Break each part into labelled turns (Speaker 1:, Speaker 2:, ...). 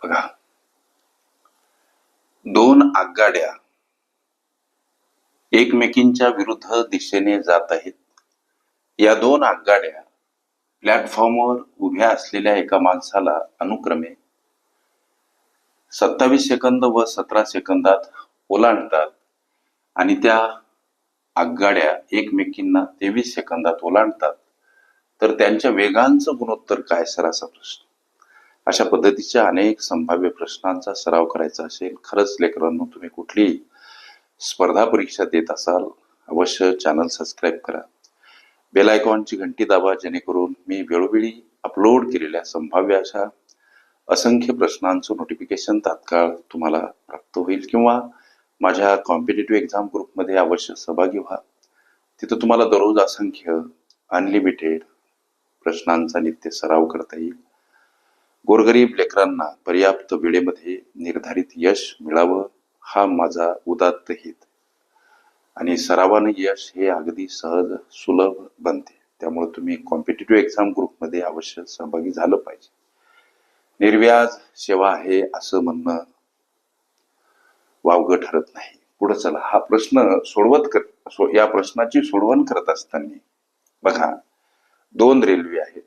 Speaker 1: बघा, दोन आगगाड्या एकमेकींच्या विरुद्ध दिशेने जात आहेत. या दोन आगगाड्या प्लॅटफॉर्मवर उभ्या असलेल्या एका माणसाला अनुक्रमे 27 सेकंद व 17 सेकंदात ओलांडतात आणि त्या आगगाड्या एकमेकींना 23 सेकंदात ओलांडतात. तर त्यांच्या वेगांचं गुणोत्तर काय सर, असा प्रश्न. अशा पद्धतीच्या अनेक संभाव्य प्रश्नांचा सराव करायचा असेल, खरंच लेकरांनो तुम्ही कुठलीही स्पर्धा परीक्षा देत असाल, अवश्य चॅनल सबस्क्राईब करा, बेल आयकॉनची घंटी दाबा, जेणेकरून मी वेळोवेळी अपलोड केलेल्या संभाव्य अशा असंख्य प्रश्नांचं नोटिफिकेशन तात्काळ तुम्हाला प्राप्त होईल. किंवा माझ्या कॉम्पिटेटिव्ह एक्झाम ग्रुपमध्ये अवश्य सहभागी व्हा. तिथं तुम्हाला दररोज असंख्य अनलिमिटेड प्रश्नांचा नित्य सराव करता येईल. गोरगरीब लेकरांना पर्याप्त वेळेमध्ये निर्धारित यश मिळावं हा माझा उदात्त हेत, आणि सरावाने यश हे अगदी सहज सुलभ बनते. त्यामुळे तुम्ही कॉम्पिटेटिव्ह एक्झाम ग्रुपमध्ये अवश्य सहभागी झालं पाहिजे. निर्व्याज सेवा आहे असं म्हणणं वावगं ठरत नाही. पुढे चला, हा प्रश्न या प्रश्नाची सोडवण करत असताना बघा, दोन रेल्वे आहेत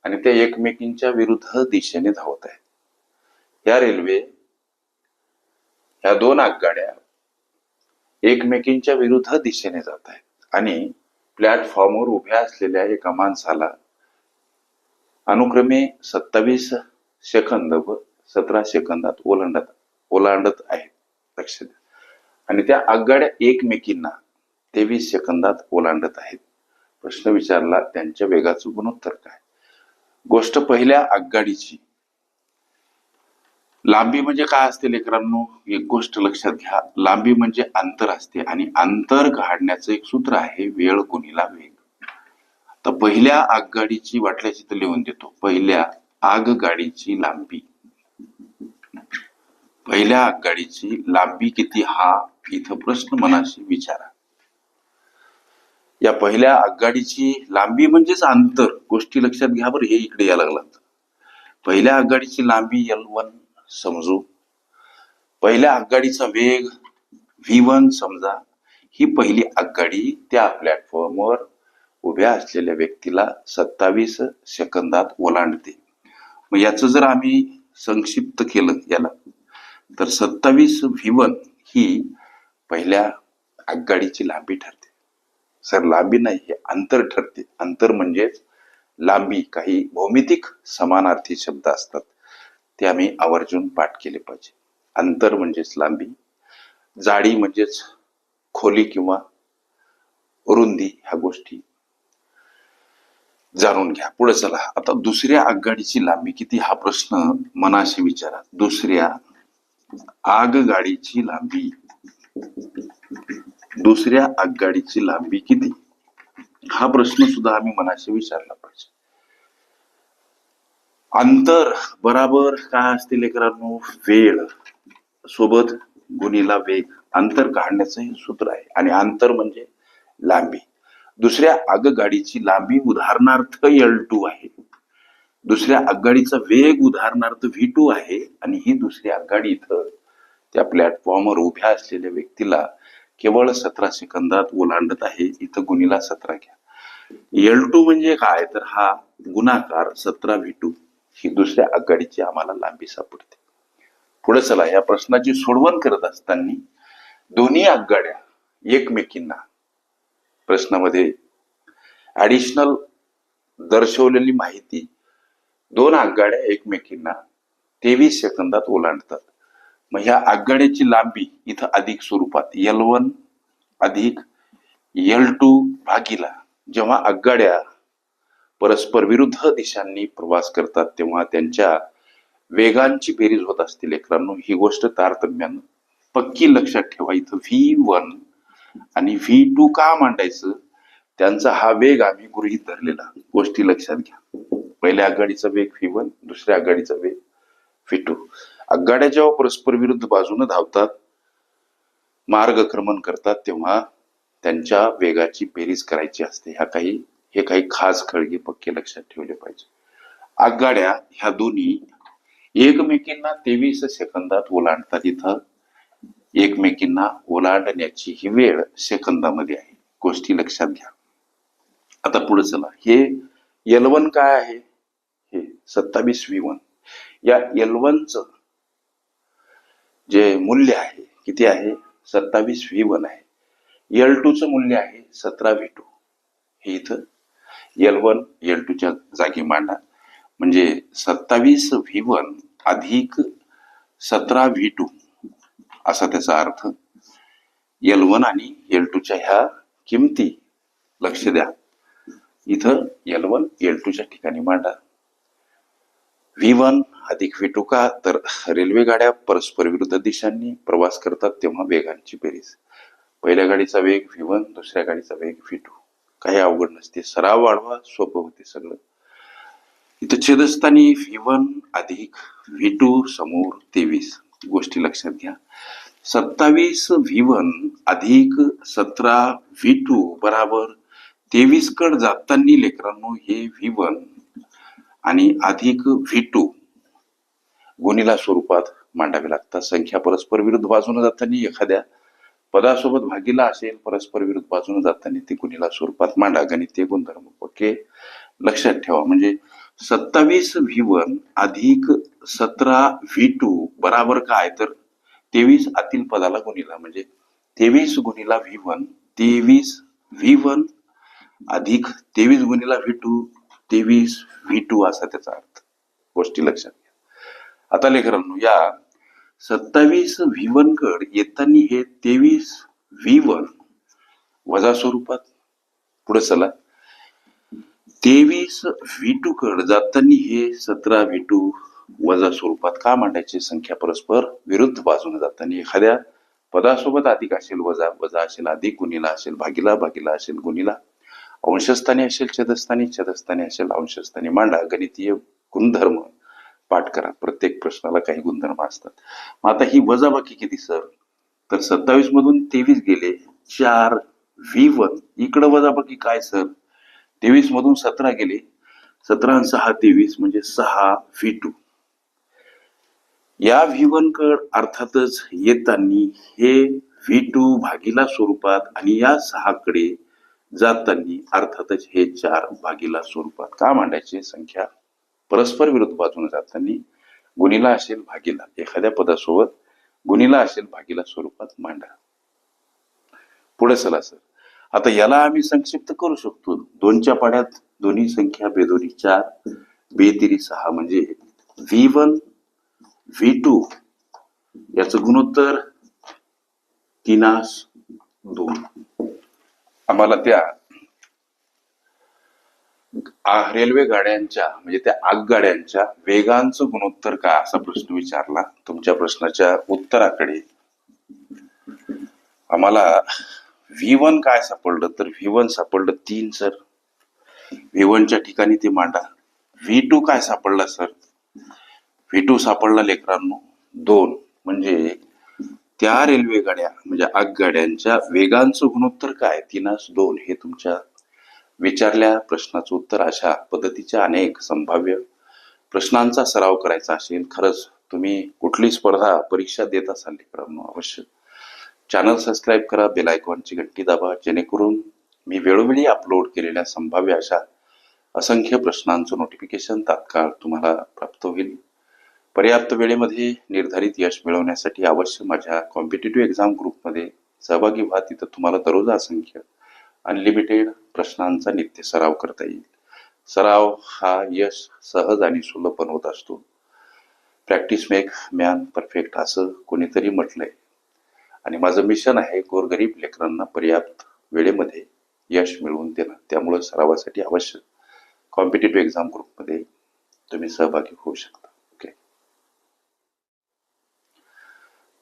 Speaker 1: आणि त्या एकमेकींच्या विरुद्ध दिशेने धावत आहेत. ह्या दोन आगगाड्या एकमेकींच्या विरुद्ध दिशेने जात आहेत आणि प्लॅटफॉर्मवर उभ्या असलेल्या एका माणसाला अनुक्रमे 27 सेकंद व 17 सेकंदात ओलांडत आहेत. लक्ष द्या. आणि त्या आगगाड्या एकमेकींना 23 सेकंदात ओलांडत आहेत. प्रश्न विचारला, त्यांच्या वेगाचं गुणोत्तर काय. गोष्ट पहिल्या आगगाडीची. लांबी म्हणजे काय असते लेकरांनो, एक गोष्ट लक्षात घ्या. लांबी म्हणजे अंतर असते आणि अंतर काढण्याचं एक सूत्र आहे, वेळ गुणिला वेग. तर पहिल्या आगगाडीची वाटल्याची तर लिहून देतो. पहिल्या आगगाडीची लांबी किती हा इथं प्रश्न मनाशी विचारा. या पहिल्या आगगाडीची लांबी म्हणजेच अंतर. गोष्टी लक्षात घ्या बरं, हे इकडे या लागलात. पहिल्या आगगाडीची लांबी L1 समजू, पहिल्या आगगाडीचा वेग V1 समजा. ही पहिली आगगाडी त्या प्लॅटफॉर्मवर उभ्या असलेल्या व्यक्तीला 27 सेकंदात ओलांडते. मग याचं जर आम्ही संक्षिप्त केलं याला, तर 27 V1 ही पहिल्या आगगाडीची लांबी ठरते. सर लांबी नाही, हे अंतर ठरते. अंतर म्हणजेच लांबी. काही भौमितिक समानार्थी शब्द असतात, ते आम्ही आवर्जून पाठ केले पाहिजे. अंतर म्हणजेच लांबी, जाडी म्हणजेच खोली किंवा रुंदी. ह्या गोष्टी जाणून घ्या. पुढे चला, आता दुसऱ्या आगगाडीची लांबी किती हा प्रश्न मनाशी विचारा. दुसऱ्या आगगाडीची लांबी किती हा प्रश्न सुद्धा आम्ही मनाशी विचारला पाहिजे. अंतर बराबर काय असते लेकरांनो, वेळ सोबत गुणिला वेग. अंतर काढण्याचं हे सूत्र आहे आणि अंतर म्हणजे लांबी. दुसऱ्या आगगाडीची लांबी उदाहरणार्थ L2 आहे. दुसऱ्या आगगाडीचा वेग उदाहरणार्थ V2 आहे आणि ही दुसरी आगगाडी इथं त्या प्लॅटफॉर्मवर उभ्या असलेल्या व्यक्तीला केवळ 17 सेकंदात ओलांडत आहे. इथं गुणिला 17 घ्या. L2 म्हणजे काय, तर हा गुणाकार 17 V2 ही दुसऱ्या आगगाडीची आम्हाला लांबी सापडते. पुढे चला, या प्रश्नाची सोडवण करत असताना दोन्ही आगगाड्या एकमेकींना प्रश्नामध्ये ऍडिशनल दर्शवलेली माहिती, दोन आगगाड्या एकमेकींना 23 सेकंदात ओलांडतात. मग ह्या आगगाड्याची लांबी इथं अधिक स्वरूपात L1 अधिक L2 भागीला. जेव्हा आगगाड्या परस्पर विरुद्ध दिशांनी प्रवास करतात तेव्हा त्यांच्या वेगांची बेरीज होत असते लेकरांनो. ही गोष्ट तारतम्यानं पक्की लक्षात ठेवा. इथं V1 आणि V2 का मांडायचं, त्यांचा हा वेग आम्ही गृहीत धरलेला. गोष्टी लक्षात घ्या. पहिल्या आगगाडीचा वेग V1, दुसऱ्या आगगाडीचा वेग V2. आगगाड्या जेव्हा परस्पर विरुद्ध बाजूने धावतात, मार्गक्रमण करतात, तेव्हा त्यांच्या वेगाची बेरीज करायची असते. हे काही खास खळगे पक्के लक्षात ठेवले पाहिजे. आगगाड्या ह्या दोन्ही एकमेकींना 23 सेकंदात ओलांडतात. इथं एकमेकींना ओलांडण्याची ही वेळ सेकंदामध्ये आहे. गोष्टी लक्षात घ्या. आता पुढे चला. हे L1 काय आहे? हे 27V1. या L1 च जे मूल्य आहे किती आहे? 27V1 आहे. L2 चं मूल्य आहे 17V2. हे इथं L1 L2 च्या जागी मांडा. म्हणजे 27V1 अधिक 17V2 असा त्याचा अर्थ. L1 आणि L2 च्या ह्या किमती लक्ष द्या. इथं L1 L2 च्या ठिकाणी मांडा. V1 अधिक V2 का? तर रेल्वे गाड्या परस्पर विरुद्ध दिशांनी प्रवास करतात तेव्हा वेगांची बेरीज. पहिल्या गाडीचा वेग V1, दुसऱ्या गाडीचा वेग V2. काही अवघड नसते. सराव वाढवा, सोपं होते सगळं. इथं छेदस्थानी V1 अधिक V2 समोर 23. गोष्टी लक्षात घ्या. 27V1 अधिक 17V2 बराबर 23 कड जाताना लेकरांनो हे V1 आणि अधिक V2 गुणिला स्वरूपात मांडावे लागतात. संख्या परस्पर विरुद्ध बाजूने जाताना एखाद्या पदासोबत भागीला असेल, परस्पर विरुद्ध बाजूने जाताना ती गुणिला स्वरूपात मांडा. गणितीय गुणधर्म ओके लक्षात ठेवा. म्हणजे 27V1 अधिक 17V2 बराबर काय? तर 23 आतील पदाला गुणिला. म्हणजे 23 गुणिला V1, 23V1 अधिक 23 गुणिला V2, 23V2 असा त्याचा अर्थ. गोष्टी लक्षात घ्या. आता लेकरांनो या 27V1 कड येताना हे 23V1 वजा स्वरूपात. पुढे चला. 23V2 कड जाताना हे 17V2 वजा स्वरूपात का मांडायचे? संख्या परस्पर विरुद्ध बाजूने जाताना एखाद्या पदासोबत अधिक असेल, वजा वजा असेल, अधिक गुणिला असेल, भागीला भागीला असेल, गुणिला अंशस्थानी असेल, छेदस्थानी छेदस्थानी असेल, अंशस्थानी मांडा. गणितीय गुणधर्म पाठ करा. प्रत्येक प्रश्नाला काही गुणधर्म असतात. मग आता ही वजाबाकी किती सर? तर 27 मधून 23 गेले 4V1. इकडं वजाबाकी काय सर? 23 मधून 17 गेले, 17 आणि 6 23 म्हणजे 6V2. या V1 कड अर्थातच येताना हे V2 भागीला स्वरूपात आणि या 6 कडे जाताना अर्थातच हे 4 भागीला स्वरूपात का मांडायचे? संख्या परस्पर विरुद्ध बाजूने जाताना गुणिला असेल, भागीला एखाद्या पदासोबत गुणिला असेल, भागीला स्वरूपात मांडा. पुढे चला सर. आता याला आम्ही संक्षिप्त करू शकतो. 2च्या पाड्यात दोन्ही संख्या बेदोनी 4, बेतिरी 6 म्हणजे V1 V2 याचं गुणोत्तर 3:2. आम्हाला त्या रेल्वे गाड्यांच्या म्हणजे त्या आगगाड्यांच्या वेगांचं गुणोत्तर काय असा प्रश्न विचारला. तुमच्या प्रश्नाच्या उत्तराकडे आम्हाला V1 काय सापडलं? तर V1 सापडलं 3 सर. V1 च्या ठिकाणी ते मांडा. V2 काय सापडला सर? V2 सापडला लेकरांनो 2. म्हणजे त्या रेल्वे गाड्या म्हणजे आगगाड्यांच्या वेगांचं गुणोत्तर काय? 3:2. हे तुमच्या विचारल्या प्रश्नाचं उत्तर. अशा पद्धतीच्या अनेक संभाव्य प्रश्नांचा सराव करायचा असेल, खरंच तुम्ही कुठली स्पर्धा परीक्षा देत असाल लेकरांनो, अवश्य चॅनल सबस्क्राईब करा, बेल आयकॉनची घंटी दाबा, जेणेकरून मी वेळोवेळी अपलोड केलेल्या संभाव्य अशा असंख्य प्रश्नांचं नोटिफिकेशन तात्काळ तुम्हाला प्राप्त होईल. पर्याप्त वेळेमध्ये निर्धारित यश मिळवण्यासाठी अवश्य माझ्या कॉम्पिटिटिव्ह एक्झाम ग्रुपमध्ये सहभागी व्हा. तिथं तुम्हाला दररोज असंख्य अनलिमिटेड प्रश्नांचा नित्य सराव करता येईल. सराव हा यश सहज आणि सुलभ बनवत असतो. प्रॅक्टिस मेक मॅन परफेक्ट असं कोणीतरी म्हटलंय. आणि माझं मिशन आहे गोरगरीब लेकरांना पर्याप्त वेळेमध्ये यश मिळवून देणं. त्यामुळे सरावासाठी अवश्य कॉम्पिटिटिव्ह एक्झाम ग्रुपमध्ये तुम्ही सहभागी होऊ शकता. ओके.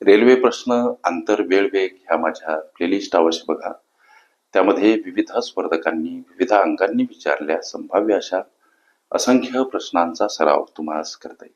Speaker 1: रेल्वे प्रश्न, अंतर, वेळ, वेग ह्या माझ्या प्लेलिस्ट अवश्य बघा. त्यामध्ये विविध स्पर्धकांनी विविध अंकांनी विचारल्या संभाव्य अशा असंख्य प्रश्नांचा सराव तुम्हाला करता येईल.